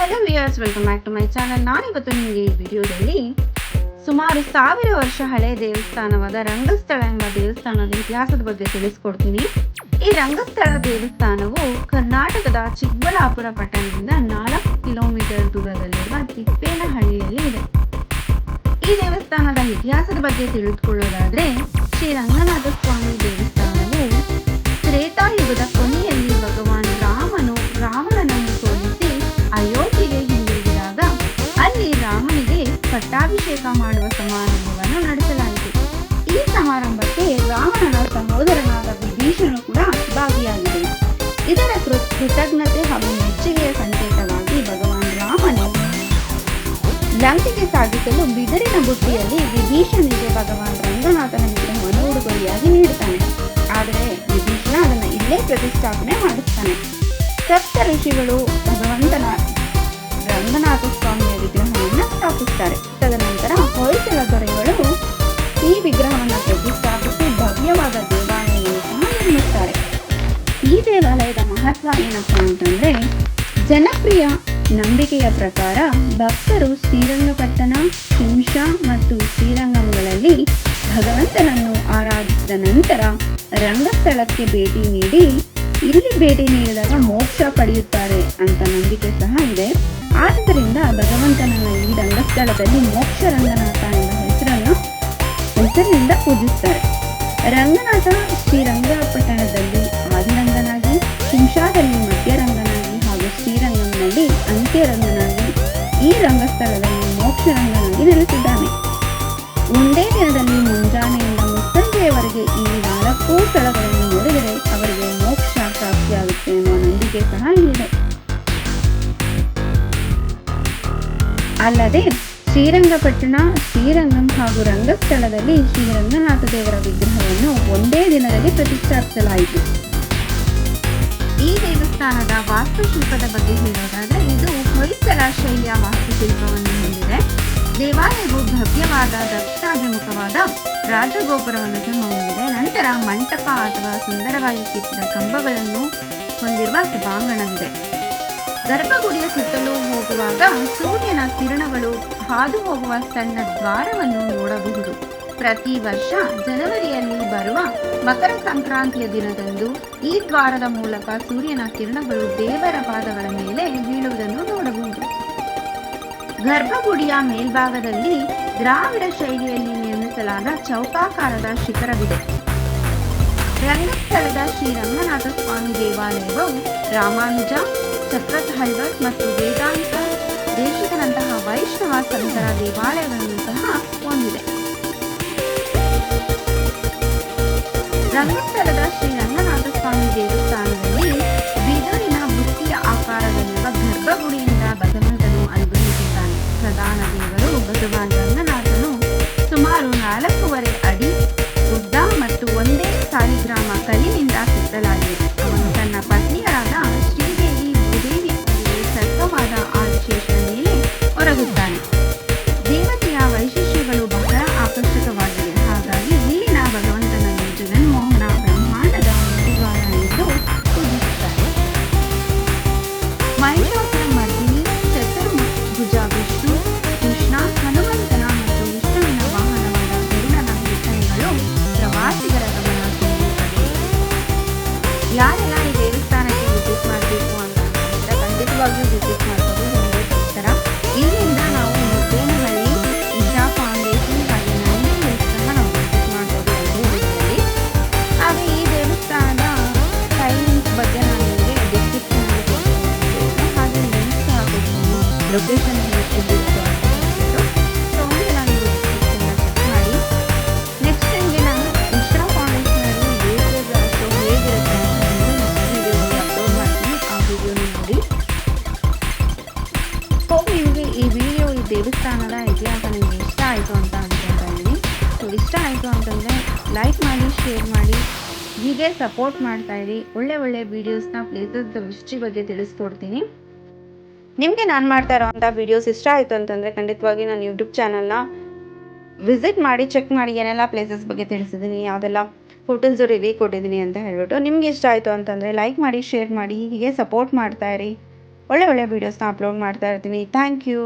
Hello viewers, welcome back to my channel. ನಾನಿವತ್ತು ನಿಮಗೆ ಈ ವಿಡಿಯೋದಲ್ಲಿ ಸುಮಾರು 1000 ವರ್ಷ ಹಳೆಯ ದೇವಸ್ಥಾನವಾದ ರಂಗಸ್ಥಳ ಎಂಬ ದೇವಸ್ಥಾನದ ಇತಿಹಾಸದ ಬಗ್ಗೆ ತಿಳಿಸ್ಕೊಡ್ತೀನಿ. ಈ ರಂಗಸ್ಥಳ ದೇವಸ್ಥಾನವು ಕರ್ನಾಟಕದ ಚಿಕ್ಕಬಳ್ಳಾಪುರ ಪಟ್ಟಣದಿಂದ 4 ಕಿಲೋಮೀಟರ್ ದೂರದಲ್ಲಿರುವ ತಿಪ್ಪೇನಹಳ್ಳಿಯಲ್ಲಿ ಇದೆ. ಈ ದೇವಸ್ಥಾನದ ಇತಿಹಾಸದ ಬಗ್ಗೆ ತಿಳಿದುಕೊಳ್ಳೋದಾದ್ರೆ, ಶ್ರೀ ರಂಗನಾಥ ಸ್ವಾಮಿ ದೇವಸ್ಥಾನವು ತ್ರೇತಾಯುಗದ ಕೊನೆಯಲ್ಲಿ ಭಗವಾನ್ ರಾಮನು ರಾವಣನನ್ನು ಸೋಲಿಸಿ ಅಯೋಧ್ಯೆಗೆ ಹಿಂದಿರುಗಿದಾಗ ಅಲ್ಲಿ ರಾಮನಿಗೆ ಪಟ್ಟಾಭಿಷೇಕ ಮಾಡುವ ಸಮಾರಂಭವನ್ನು ನಡೆಸಲಾಯಿತು. ಈ ಸಮಾರಂಭಕ್ಕೆ ರಾವಣನ ಸಹೋದರನಾದ ವಿಭೀಷಣನು ಕೂಡ ಭಾಗಿಯಾಗಿದೆ. ಇದರ ಕೃತಜ್ಞತೆ ಹಾಗೂ ಮೆಚ್ಚುಗೆಯ ಸಂಕೇತವಾಗಿ ಭಗವಾನ್ ರಾಮನು ಲಂಕೆಗೆ ಸಾಗಿಸಲು ಬಿದಿರಿನ ಬುಟ್ಟಿಯಲ್ಲಿ ವಿಭೀಷಣನಿಗೆ ಭಗವಾನ್ ರಂಗನಾಥನ ವಿಗ್ರಹವನ್ನು ಉಡುಗೊರೆಯಾಗಿ ನೀಡುತ್ತಾನೆ. ಆದರೆ ವಿಭೀಷಣ ಅದನ್ನು ಇಲ್ಲೇ ಪ್ರತಿಷ್ಠಾಪನೆ ಮಾಡುತ್ತಾನೆ. ಸಪ್ತ ಋಷಿಗಳು ಭಗವಂತನ ರಂಗನಾಥ ಸ್ವಾಮಿಯ ವಿಗ್ರಹವನ್ನು ಸ್ಥಾಪಿಸುತ್ತಾರೆ. ತದನಂತರ ಹೊಯ್ಸಳ ದೊರೆಗಳು ಈ ವಿಗ್ರಹವನ್ನು ಪ್ರತಿಷ್ಠಾಪಿಸಿ ಭವ್ಯವಾದ ದೇವಾಲಯವನ್ನು ಸಹ ನಿರ್ಮಿಸುತ್ತಾರೆ. ಈ ದೇವಾಲಯದ ಮಹತ್ವ ಏನಪ್ಪಾ ಅಂತಂದ್ರೆ, ಜನಪ್ರಿಯ ನಂಬಿಕೆಯ ಪ್ರಕಾರ ಭಕ್ತರು ಶ್ರೀರಂಗಪಟ್ಟಣ, ಶಿಂಷಾ ಮತ್ತು ಶ್ರೀರಂಗಂಗಳಲ್ಲಿ ಭಗವಂತನನ್ನು ಆರಾಧಿಸಿದ ನಂತರ ರಂಗಸ್ಥಳಕ್ಕೆ ಭೇಟಿ ನೀಡಿ ಇಲ್ಲಿ ಭೇಟಿ ನೀಡಿದಾಗ ಮೋಕ್ಷ ಪಡೆಯುತ್ತಾರೆ ಅಂತ ನಂಬಿಕೆ ಸಹ ಇದೆ. ಆದ್ದರಿಂದ ಭಗವಂತನನ್ನು ಈ ರಂಗಸ್ಥಳದಲ್ಲಿ ಮೋಕ್ಷ ರಂಗನಾಥ ಎಂಬ ಹೆಸರಿನಿಂದ ಪೂಜಿಸುತ್ತಾರೆ. ರಂಗನಾಥ ಶ್ರೀರಂಗಪಟ್ಟಣದಲ್ಲಿ ಆದಿರಂಗನಾಗಿ, ಶಿಂಷಾದಲ್ಲಿ ಮಧ್ಯರಂಗನಾಗಿ ಹಾಗೂ ಶ್ರೀರಂಗಂನಲ್ಲಿ ಅಂತ್ಯರಂಗನಾಗಿ ಈ ರಂಗಸ್ಥಳದಲ್ಲಿ ಮೋಕ್ಷ ರಂಗನಾಗಿ ನೆಲೆಸಿದ್ದಾನೆ. ಒಂದೇ ದಿನದಲ್ಲಿ ಮುಂಜಾನೆಯಿಂದ ಮುಸ್ಸಂಜೆಯವರೆಗೆ ಈ 4 ಸ್ಥಳಗಳನ್ನು ನೋಡಿದರೆ ಅವರಿಗೆ ಮೋಕ್ಷ ಪ್ರಾಪ್ತಿಯಾಗುತ್ತೆ ಎನ್ನುವ ನಂಬಿಕೆ ಸಹ ಇದೆ. ಅಲ್ಲದೆ ಶ್ರೀರಂಗಪಟ್ಟಣ, ಶ್ರೀರಂಗಂ ಹಾಗೂ ರಂಗಸ್ಥಳದಲ್ಲಿ ಶ್ರೀರಂಗನಾಥ ದೇವರ ವಿಗ್ರಹವನ್ನು ಒಂದೇ ದಿನದಲ್ಲಿ ಪ್ರತಿಷ್ಠಾಪಿಸಲಾಯಿತು. ಈ ದೇವಸ್ಥಾನದ ವಾಸ್ತುಶಿಲ್ಪದ ಬಗ್ಗೆ ಹೇಳೋದಾದ್ರೆ, ಇದು ಹೊಯ್ಸಳ ಶೈಲಿಯ ವಾಸ್ತುಶಿಲ್ಪವನ್ನು ಹೊಂದಿದೆ. ದೇವಾಲಯವು ಭವ್ಯವಾದ ದಕ್ಷಿಣಾಭಿಮುಖವಾದ ರಾಜಗೋಪುರವನ್ನು ಸಹ ಹೊಂದಿದೆ. ನಂತರ ಮಂಟಪ ಅಥವಾ ಸುಂದರವಾಗಿ ಕೆತ್ತಿದ ಕಂಬಗಳನ್ನು ಹೊಂದಿರುವ ಸಭಾಂಗಣವಿದೆ. ಗರ್ಭಗುಡಿಯ ಸುತ್ತಲೂ ಹೋಗುವಾಗ ಸೂರ್ಯನ ಕಿರಣಗಳು ಹಾದು ಹೋಗುವ ಸಣ್ಣ ದ್ವಾರವನ್ನು ನೋಡಬಹುದು. ಪ್ರತಿ ವರ್ಷ ಜನವರಿಯಲ್ಲಿ ಬರುವ ಮಕರ ಸಂಕ್ರಾಂತಿಯ ದಿನದಂದು ಈ ದ್ವಾರದ ಮೂಲಕ ಸೂರ್ಯನ ಕಿರಣಗಳು ದೇವರ ಪಾದಗಳ ಮೇಲೆ ಬೀಳುವುದನ್ನು ನೋಡಬಹುದು. ಗರ್ಭಗುಡಿಯ ಮೇಲ್ಭಾಗದಲ್ಲಿ ದ್ರಾವಿಡ ಶೈಲಿಯಲ್ಲಿ ನಿರ್ಮಿಸಲಾದ ಚೌಕಾಕಾರದ ಶಿಖರವಿದೆ. ರಂಗಸ್ಥಳದ ಶ್ರೀರಂಗನಾಥ ಸ್ವಾಮಿ ದೇವಾಲಯವು ರಾಮಾನುಜ, ಚಕ್ರಧಳ್ವರ್ ಮತ್ತು ವೇದಾಂತ ದೇಶಿಕರಂತಹ ವೈಷ್ಣವ ಸಂತರ ದೇವಾಲಯಗಳನ್ನು ಸಹ ಹೊಂದಿದೆ. ರಂಗಸ್ಥಳದ ಶ್ರೀರಂಗನಾಥ ಸ್ವಾಮಿ ದೇವಸ್ಥಾನದಲ್ಲಿ ಬಿದಿರಿನ ಬುಟ್ಟಿಯ ಆಕಾರದಲ್ಲಿರುವ ಗರ್ಭಗುಡಿಯಿಂದ ಭಗವಂತನು ಅನುಗ್ರಹಿಸಿದ್ದಾನೆ. ಪ್ರಧಾನ ದೇವರು ಭಗವಾನ್ ರಂಗನಾಥನು ಸುಮಾರು 4.5 ಅಡಿ ಉದ್ದ ಮತ್ತು ಒಂದೇ ಸಾಲಿಗ್ರಾಮ ಕಲ್ಲಿನಿಂದ ಕೆತ್ತಲಾಗಿದೆ. ಅವನು ತನ್ನ ಪತ್ನಿಯರಾದ ಶ್ರೀದೇವಿ, ಭೂದೇವಿ ಸರ್ವವಾದ ಆದಿಶೇಷನ ಮೇಲೆ ಹೊರಗುತ್ತಾನೆ. ದೇವತೆಯ ವೈಶಿಷ್ಟ್ಯಗಳು ಬಹಳ ಆಕರ್ಷಕವಾಗಿವೆ. ಹಾಗಾಗಿ ಇಲ್ಲಿನ ಭಗವಂತನನ್ನು ಜಗನ್ಮೋಹನ ಬ್ರಹ್ಮಾಂಡದ ಮುಡಿವಾರ ಎಂದು ಪೂಜಿಸುತ್ತಾರೆ. ಮಹಿಷಾಸುರ ಮರ್ದಿನಿ, ಚತುರ್ಭುಜ ವಿಷ್ಣು, ಕೃಷ್ಣ, ಹನುಮಂತನ ಮತ್ತು ವಿಷ್ಣುವಿನ ವಾಹನವಾದ ಗರುಡನ ಕೆತ್ತನೆಗಳು ಪ್ರವಾಸಿಗರ ಗಮನ ಸೆಳೆಯುತ್ತದೆ. ಯಾರೆಲ್ಲ ಈ ದೇವಸ್ಥಾನಕ್ಕೆ ವಿಸಿಟ್ ಮಾಡಬೇಕು ಅಂತ ಖಂಡಿತವಾಗಿಯೂ ವಿಸಿಟ್ ಮಾಡೋದು ಒಂದೇ ಥರ. ಇಲ್ಲಿಂದ ನಾವು ಮುದ್ದೇನಹಳ್ಳಿ, ಇಶಾ ಫೌಂಡೇಶನ್ ಹಾಗೆ ನಂದಿ ಸಹ ನಾವು ವಿಸಿಟ್ ಮಾಡ್ಬೋದು ಒಂದೇ ದಿನದಲ್ಲಿ. ಹಾಗೆ ಈ ದೇವಸ್ಥಾನದ ಟೈಮಿಂಗ್ಸ್ ಬಗ್ಗೆ ನಾನು ನಿಮಗೆ ಡಿಸ್ಕ್ರಿಪ್ಷನಲ್ಲಿ ಕೊಡ್ತೀನಿ, ಹಾಗೆ ಲಿಂಕ್ ಸಹ ಕೊಡ್ತೀನಿ, ಲೊಕೇಶನ್ ಎಲ್ಲಿರುತ್ತೆ ಅಂತ ಹೇಳ್ಬಿಟ್ಟು. ಸೊ ಒಮ್ಮೆ ನಾನು ಡಿಸ್ಕ್ರಿಪ್ಷನ್ನ ಚೆಕ್ ಮಾಡಿ. ನೆಕ್ಸ್ಟ್ ನಿಮಗೆ ನಾನು ಇಶಾ ಫೌಂಡೇಶನಲ್ಲಿ ವೇದಿಕೆಗಳ ಶೋ ಹೇಗಿರುತ್ತೆ ಅಂತ ನೆಕ್ಸ್ಟ್ ವಿಡಿಯೋದಲ್ಲಿ ಅಪ್ಲೋಡ್ ಮಾಡ್ತೀನಿ. ಆ ವಿಡಿಯೋನ ನೋಡಿ. ಹೋಗಿ ನಿಮಗೆ ಈ ವಿಡಿಯೋ, ಈ ದೇವಸ್ಥಾನದ ಇತಿಹಾಸ ನಿಮಗೆ ಇಷ್ಟ ಆಯಿತು ಅಂತ ಅನ್ಕೊಳ್ತಾ ಇದ್ದೀನಿ. ಸೊ ಇಷ್ಟ ಆಯಿತು ಅಂತಂದರೆ ಲೈಕ್ ಮಾಡಿ, ಶೇರ್ ಮಾಡಿ, ಹೀಗೆ ಸಪೋರ್ಟ್ ಮಾಡ್ತಾ ಇರಿ. ಒಳ್ಳೆ ವೀಡಿಯೋಸ್ನ ಪ್ಲೇಸಸ್ ಹಿಸ್ಟ್ರಿ ಬಗ್ಗೆ ತಿಳಿಸ್ಕೊಡ್ತೀನಿ. ನಿಮಗೆ ನಾನು ಮಾಡ್ತಾ ಇರೋವಂಥ ವಿಡಿಯೋಸ್ ಇಷ್ಟ ಆಯಿತು ಅಂತಂದರೆ ಖಂಡಿತವಾಗಿ ನಾನು ಯೂಟ್ಯೂಬ್ ಚಾನಲ್ನ ವಿಸಿಟ್ ಮಾಡಿ, ಚೆಕ್ ಮಾಡಿ ಏನೆಲ್ಲ ಪ್ಲೇಸಸ್ ಬಗ್ಗೆ ತಿಳಿಸಿದ್ದೀನಿ, ಯಾವುದೆಲ್ಲ ಫೋಟೋಸು ರಿವ್ಯೂ ಕೊಟ್ಟಿದ್ದೀನಿ ಅಂತ ಹೇಳ್ಬಿಟ್ಟು. ನಿಮ್ಗೆ ಇಷ್ಟ ಆಯಿತು ಅಂತಂದರೆ ಲೈಕ್ ಮಾಡಿ, ಶೇರ್ ಮಾಡಿ, ಹೀಗೆ ಸಪೋರ್ಟ್ ಮಾಡ್ತಾ ಇರಿ. ಒಳ್ಳೆ ಒಳ್ಳೆ ವೀಡಿಯೋಸ್ನ ಅಪ್ಲೋಡ್ ಮಾಡ್ತಾ ಇರ್ತೀನಿ. Thank you.